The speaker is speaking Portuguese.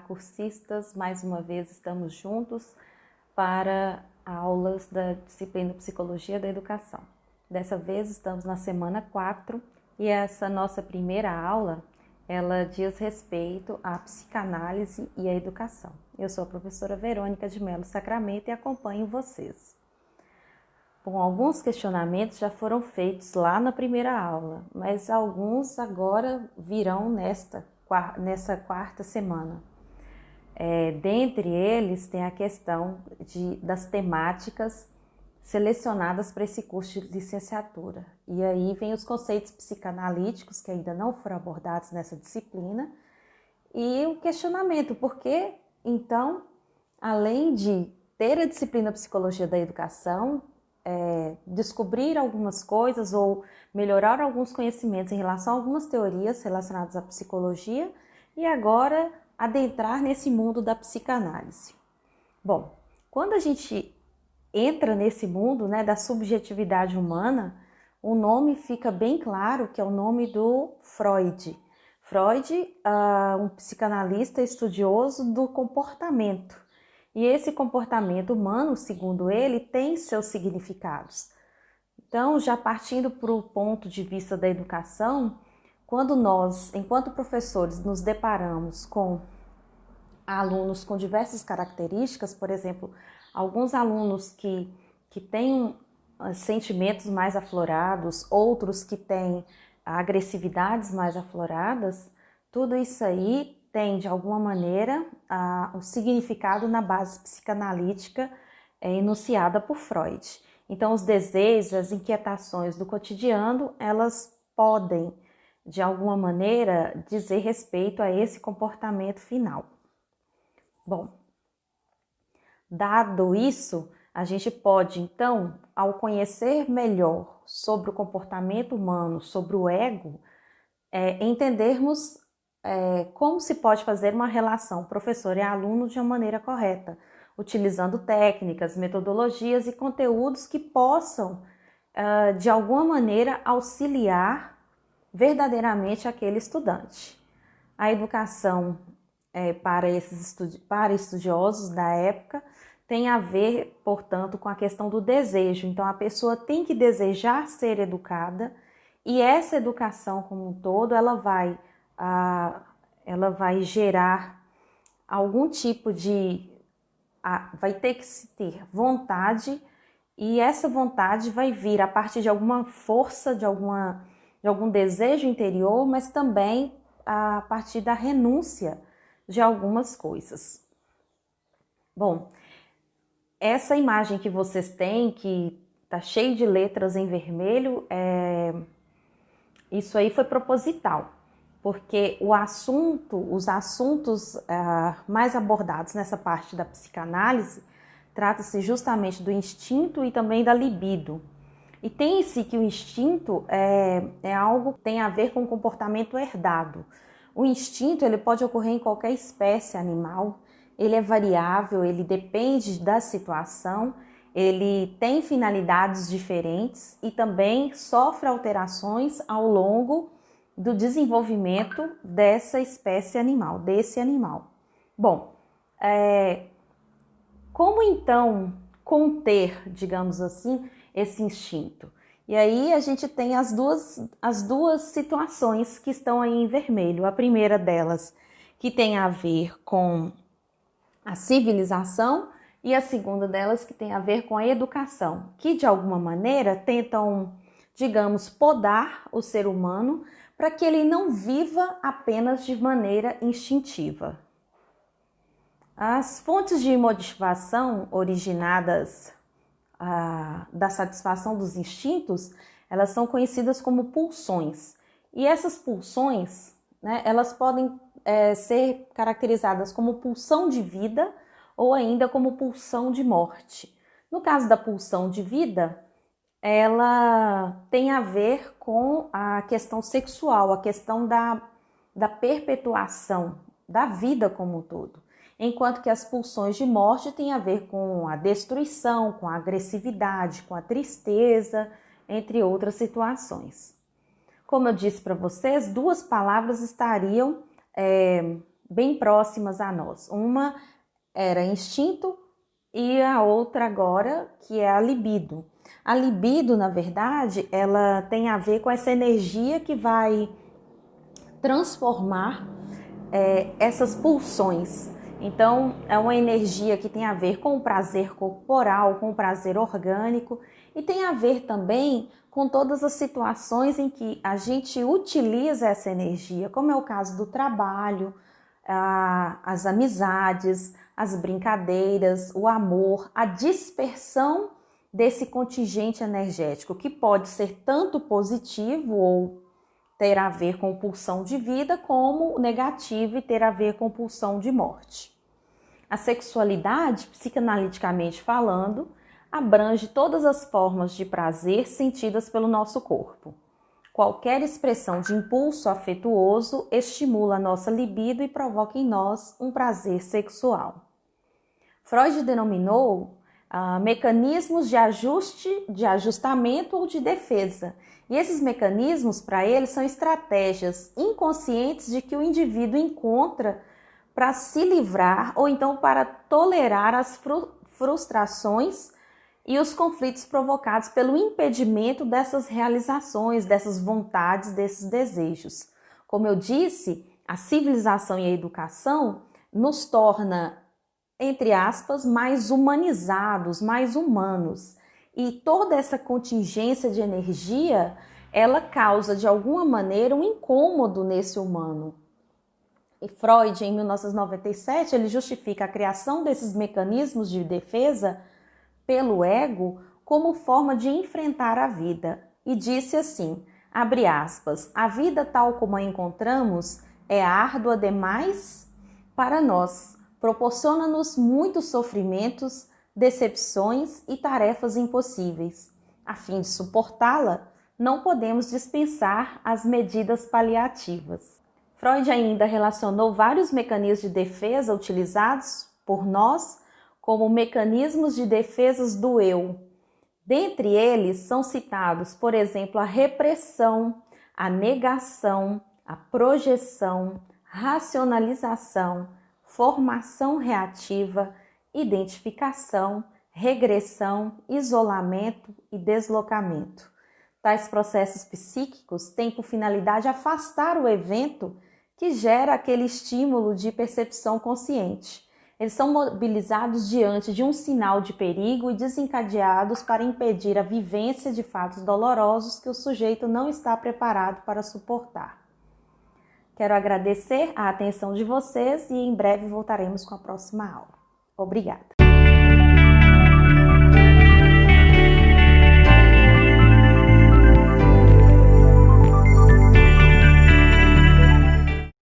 cursistas, mais uma vez estamos juntos para aulas da disciplina Psicologia da Educação. Dessa vez estamos na semana 4 e essa nossa primeira aula, ela diz respeito à psicanálise e à educação. Eu sou a professora Verônica de Melo Sacramento e acompanho vocês. Bom, alguns questionamentos já foram feitos lá na primeira aula, mas alguns agora virão nessa quarta semana. Dentre eles tem a questão das temáticas selecionadas para esse curso de licenciatura. E aí vem os conceitos psicanalíticos que ainda não foram abordados nessa disciplina e o questionamento, por que então, além de ter a disciplina Psicologia da Educação, descobrir algumas coisas ou melhorar alguns conhecimentos em relação a algumas teorias relacionadas à psicologia e agora adentrar nesse mundo da psicanálise. Bom, quando a gente entra nesse mundo, da subjetividade humana, o nome fica bem claro que é o nome do Freud. Freud, um psicanalista estudioso do comportamento. E esse comportamento humano, segundo ele, tem seus significados. Então, já partindo para o ponto de vista da educação, quando nós, enquanto professores, nos deparamos com alunos com diversas características, por exemplo, alguns alunos que têm sentimentos mais aflorados, outros que têm agressividades mais afloradas, tudo isso aí tem, de alguma maneira, o significado na base psicanalítica enunciada por Freud. Então, os desejos, as inquietações do cotidiano, elas podem, de alguma maneira, dizer respeito a esse comportamento final. Bom, dado isso, a gente pode, então, ao conhecer melhor sobre o comportamento humano, sobre o ego, entendermos como se pode fazer uma relação professor e aluno de uma maneira correta, utilizando técnicas, metodologias e conteúdos que possam, de alguma maneira, auxiliar verdadeiramente aquele estudante. A educação para estudiosos da época tem a ver, portanto, com a questão do desejo. Então, a pessoa tem que desejar ser educada e essa educação como um todo, ela vai gerar algum tipo de... vai ter que se ter vontade e essa vontade vai vir a partir de alguma força, de algum desejo interior, mas também a partir da renúncia de algumas coisas. Bom, essa imagem que vocês têm, que está cheio de letras em vermelho, isso aí foi proposital, porque os assuntos mais abordados nessa parte da psicanálise trata-se justamente do instinto e também da libido. E tem-se que o instinto é algo que tem a ver com o comportamento herdado. O instinto ele pode ocorrer em qualquer espécie animal, ele é variável, ele depende da situação, ele tem finalidades diferentes e também sofre alterações ao longo do desenvolvimento dessa espécie animal, desse animal. Bom, como então conter, digamos assim, esse instinto? E aí a gente tem as duas situações que estão aí em vermelho. A primeira delas que tem a ver com a civilização e a segunda delas que tem a ver com a educação, que de alguma maneira tentam, digamos, podar o ser humano para que ele não viva apenas de maneira instintiva. As fontes de motivação originadas da satisfação dos instintos, elas são conhecidas como pulsões. E essas pulsões, elas podem ser caracterizadas como pulsão de vida ou ainda como pulsão de morte. No caso da pulsão de vida, ela tem a ver com a questão sexual, a questão da perpetuação da vida como um todo. Enquanto que as pulsões de morte têm a ver com a destruição, com a agressividade, com a tristeza, entre outras situações. Como eu disse para vocês, duas palavras estariam bem próximas a nós. Uma era instinto e a outra agora, que é a libido. A libido, na verdade, ela tem a ver com essa energia que vai transformar essas pulsões. Então, é uma energia que tem a ver com o prazer corporal, com o prazer orgânico e tem a ver também com todas as situações em que a gente utiliza essa energia, como é o caso do trabalho, as amizades, as brincadeiras, o amor, a dispersão desse contingente energético, que pode ser tanto positivo ou ter a ver com pulsão de vida, como negativo e ter a ver com pulsão de morte. A sexualidade, psicanaliticamente falando, abrange todas as formas de prazer sentidas pelo nosso corpo. Qualquer expressão de impulso afetuoso estimula a nossa libido e provoca em nós um prazer sexual. Freud denominou mecanismos de ajustamento ou de defesa. E esses mecanismos, para ele, são estratégias inconscientes de que o indivíduo encontra para se livrar ou então para tolerar as frustrações e os conflitos provocados pelo impedimento dessas realizações, dessas vontades, desses desejos. Como eu disse, a civilização e a educação nos torna, entre aspas, mais humanizados, mais humanos. E toda essa contingência de energia, ela causa de alguma maneira um incômodo nesse humano. E Freud, em 1997, ele justifica a criação desses mecanismos de defesa pelo ego como forma de enfrentar a vida. E disse assim, abre aspas, a vida tal como a encontramos é árdua demais para nós, proporciona-nos muitos sofrimentos, decepções e tarefas impossíveis. A fim de suportá-la, não podemos dispensar as medidas paliativas. Freud ainda relacionou vários mecanismos de defesa utilizados por nós como mecanismos de defesa do eu. Dentre eles são citados, por exemplo, a repressão, a negação, a projeção, racionalização, formação reativa, identificação, regressão, isolamento e deslocamento. Tais processos psíquicos têm por finalidade afastar o evento que gera aquele estímulo de percepção consciente. Eles são mobilizados diante de um sinal de perigo e desencadeados para impedir a vivência de fatos dolorosos que o sujeito não está preparado para suportar. Quero agradecer a atenção de vocês e em breve voltaremos com a próxima aula. Obrigada!